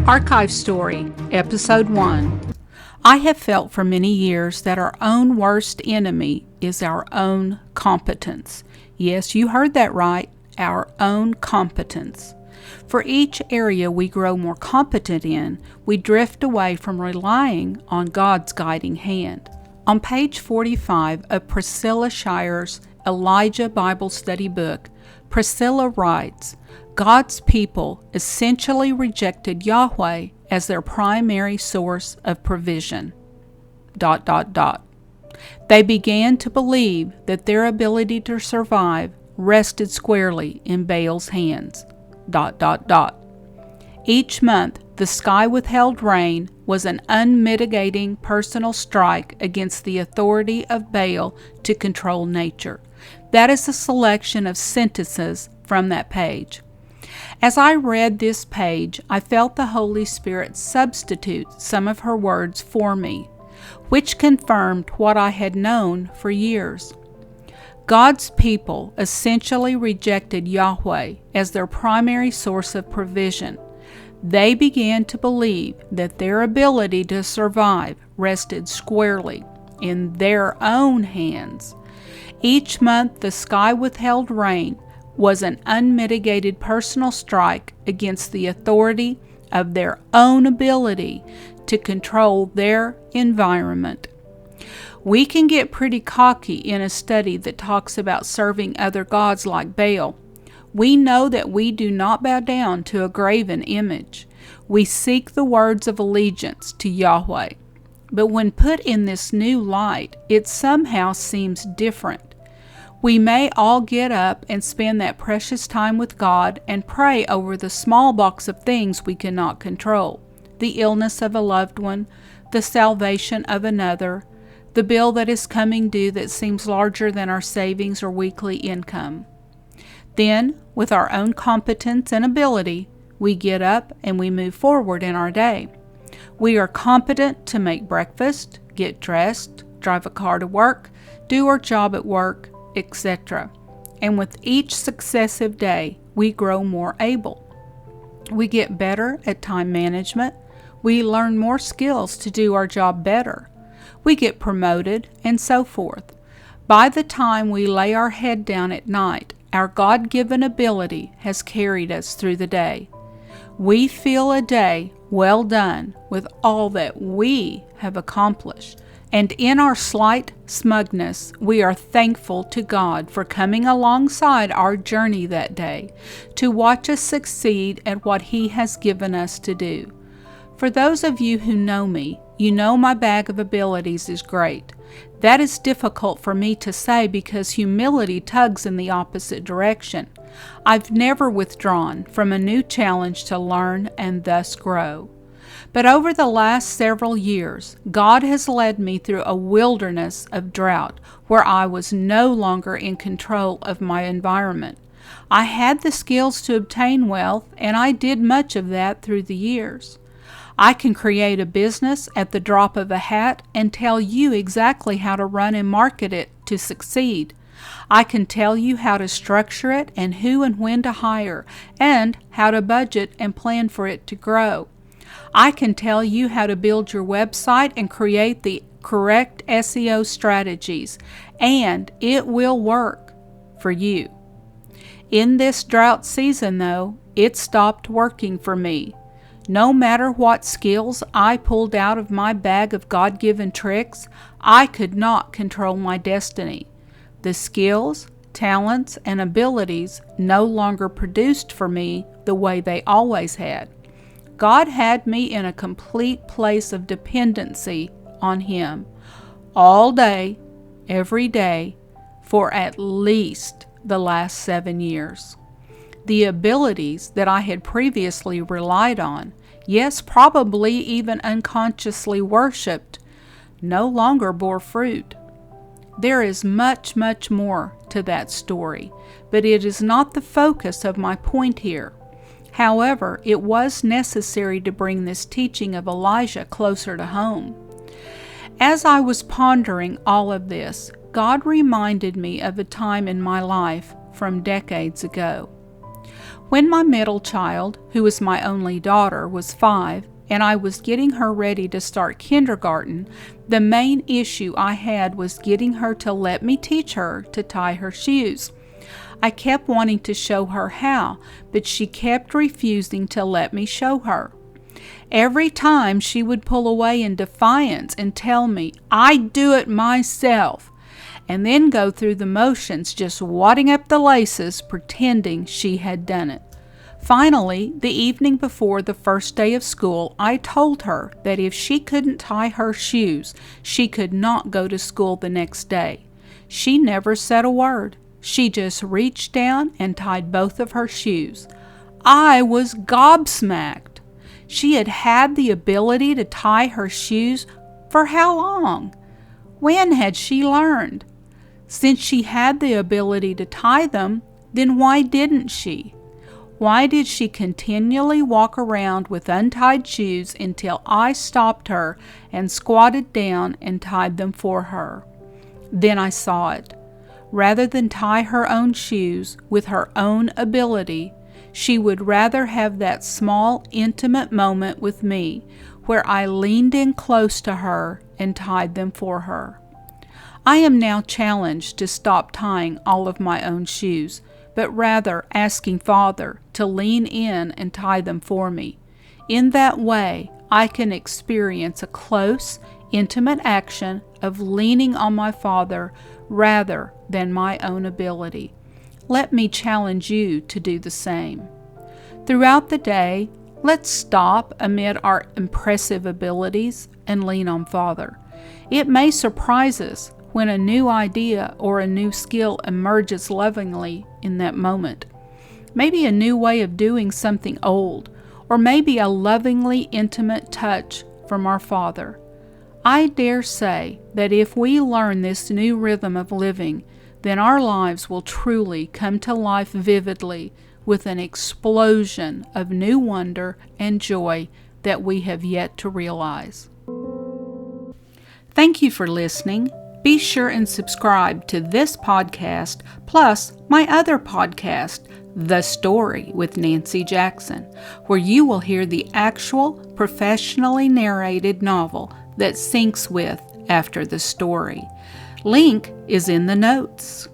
Archive Story, Episode 1. I have felt for many years that our own worst enemy is our own competence. Yes, you heard that right, our own competence. For each area we grow more competent in, we drift away from relying on God's guiding hand. On page 45 of Priscilla Shirer's Elijah Bible Study book, Priscilla writes, God's people essentially rejected Yahweh as their primary source of provision. ... They began to believe that their ability to survive rested squarely in Baal's hands. ... Each month, the sky withheld rain was an unmitigated personal strike against the authority of Baal to control nature. That is a selection of sentences from that page. As I read this page, I felt the Holy Spirit substitute some of her words for me, which confirmed what I had known for years. God's people essentially rejected Yahweh as their primary source of provision. They began to believe that their ability to survive rested squarely in their own hands. Each month the sky withheld rain was an unmitigated personal strike against the authority of their own ability to control their environment. We can get pretty cocky in a study that talks about serving other gods like Baal. We know that we do not bow down to a graven image. We seek the words of allegiance to Yahweh. But when put in this new light, it somehow seems different. We may all get up and spend that precious time with God and pray over the small box of things we cannot control: the illness of a loved one, the salvation of another, the bill that is coming due that seems larger than our savings or weekly income. Then, with our own competence and ability, we get up and we move forward in our day. We are competent to make breakfast, get dressed, drive a car to work, do our job at work, etc. And with each successive day, we grow more able. We get better at time management. We learn more skills to do our job better. We get promoted, and so forth. By the time we lay our head down at night, our God-given ability has carried us through the day. We feel a day well done with all that we have accomplished. And in our slight smugness, we are thankful to God for coming alongside our journey that day to watch us succeed at what He has given us to do. For those of you who know me, you know my bag of abilities is great. That is difficult for me to say because humility tugs in the opposite direction. I've never withdrawn from a new challenge to learn and thus grow. But over the last several years, God has led me through a wilderness of drought where I was no longer in control of my environment. I had the skills to obtain wealth, and I did much of that through the years. I can create a business at the drop of a hat and tell you exactly how to run and market it to succeed. I can tell you how to structure it and who and when to hire, and how to budget and plan for it to grow. I can tell you how to build your website and create the correct SEO strategies, and it will work for you. In this drought season, though, it stopped working for me. No matter what skills I pulled out of my bag of God-given tricks, I could not control my destiny. The skills, talents, and abilities no longer produced for me the way they always had. God had me in a complete place of dependency on Him all day, every day, for at least the last 7 years. The abilities that I had previously relied on, yes, probably even unconsciously worshipped, no longer bore fruit. There is much, much more to that story, but it is not the focus of my point here. However, it was necessary to bring this teaching of Elijah closer to home. As I was pondering all of this, God reminded me of a time in my life from decades ago. When my middle child, who is my only daughter, was 5, and I was getting her ready to start kindergarten, the main issue I had was getting her to let me teach her to tie her shoes. I kept wanting to show her how, but she kept refusing to let me show her. Every time she would pull away in defiance and tell me, "I'd do it myself," and then go through the motions just wadding up the laces pretending she had done it. Finally, the evening before the first day of school, I told her that if she couldn't tie her shoes, she could not go to school the next day. She never said a word. She just reached down and tied both of her shoes. I was gobsmacked. She had had the ability to tie her shoes for how long? When had she learned? Since she had the ability to tie them, then why didn't she? Why did she continually walk around with untied shoes until I stopped her and squatted down and tied them for her? Then I saw it. Rather than tie her own shoes with her own ability, she would rather have that small, intimate moment with me where I leaned in close to her and tied them for her. I am now challenged to stop tying all of my own shoes, but rather asking Father to lean in and tie them for me. In that way, I can experience a close, intimate action of leaning on my Father rather than my own ability. Let me challenge you to do the same. Throughout the day, let's stop amid our impressive abilities and lean on Father. It may surprise us when a new idea or a new skill emerges lovingly in that moment. Maybe a new way of doing something old, or maybe a lovingly intimate touch from our Father. I dare say that if we learn this new rhythm of living, then our lives will truly come to life vividly with an explosion of new wonder and joy that we have yet to realize. Thank you for listening. Be sure and subscribe to this podcast, plus my other podcast, The Story with Nancy Jackson, where you will hear the actual, professionally narrated novel that syncs with after the story. Link is in the notes.